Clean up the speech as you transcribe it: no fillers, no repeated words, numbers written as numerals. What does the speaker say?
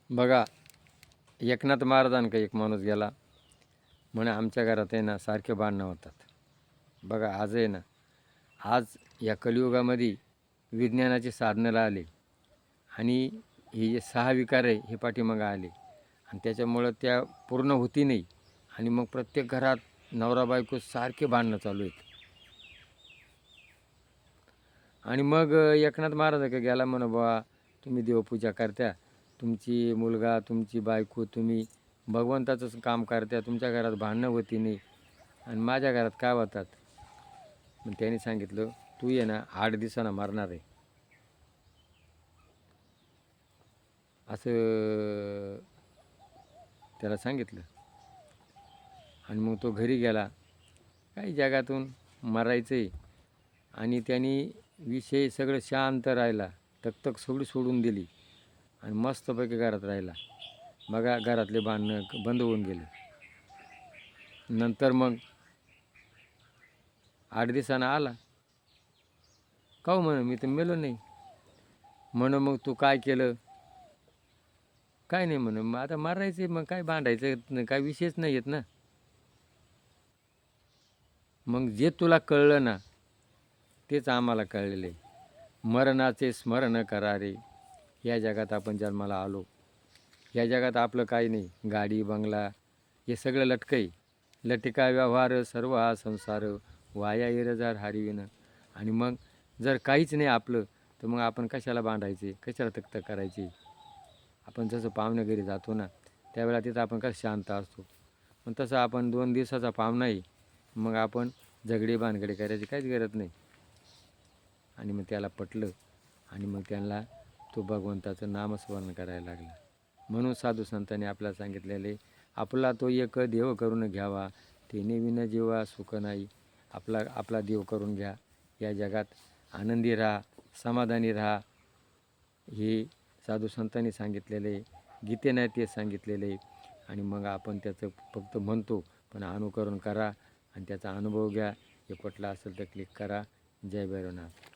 बघा, एकनाथ महाराजांका एक माणूस गेला म्हणे आमच्या घरात आहे ना सारखे भांडणं होतात. बघा आज आहे ना, आज या कलियुगामध्ये विज्ञानाचे साधनं आले आणि हे जे 6 विकार आहे हे पाठीमागं आले आणि त्याच्यामुळं त्या पूर्ण होती नाही आणि मग प्रत्येक घरात नवरा बायको सारखे भांडणं चालू आहेत. आणि मग एकनाथ महाराज का गेला म्हणे बुवा तुम्ही देवपूजा करत्या, तुमची मुलगा तुमची बायको तुम्ही भगवंताचंच काम करत्या, तुमच्या घरात भांडणं होती नाही आणि माझ्या घरात काय होतात. मग त्यांनी सांगितलं तू ये ना 8 दिवसानं मरणार आहे असं त्याला सांगितलं. आणि मग तो घरी गेला, काही जगातून मरायचं आहे आणि त्यांनी विषय सगळं शांत राहिला, तकतक सगळी सोडून दिली आणि मस्तपैकी घरात राहिला. बघा घरातले भांडणं बंद होऊन गेले. नंतर मग 8 दिवसानं आला, का हो म्हणे मी तर मेलो नाही. म्हणून मग तू काय केलं. काय नाही म्हणून मग आता मारायचं मग काय भांडायचं काय विषयच नाही आहेत ना. मग जे तुला कळलं ना तेच आम्हाला कळलेलं आहे. मरणाचे स्मरण करा रे. या जगात आपण जन्माला आलो, या जगात आपलं काही नाही. गाडी बंगला हे सगळं लटकं आहे. लटिका व्यवहार सर्व हा संसार वाया इरजार हरिविन. आणि मग जर काहीच नाही आपलं तर मग आपण कशाला भांडायचे, कशाला तक्त करायची. आपण जसं पाहुण्या घरी जातो ना त्यावेळेला तिथं आपण कसं शांत असतो, पण तसं आपण 2 दिवसाचा पाहुणा आहे मग आपण झगडे भानगडे करायची काहीच गरज नाही. आणि मग त्याला पटलं आणि मग त्यांना तो भगवंताचं नामस्मरण करायला लागला. म्हणून साधू संतांनी आपल्याला सांगितलेले आपला तो एक देव करून घ्यावा, तेने विन जीवा सुख नाही. आपला आपला देव करून घ्या, या जगात आनंदी राहा, समाधानी राहा. हे साधू संतांनी सांगितलेले, गीतेने ते सांगितलेले. आणि मग आपण त्याचं फक्त म्हणतो पण अनुकरण करा आणि त्याचा अनुभव घ्या. हे पटलं असेल तर क्लिक करा. जय भैरवनाथ.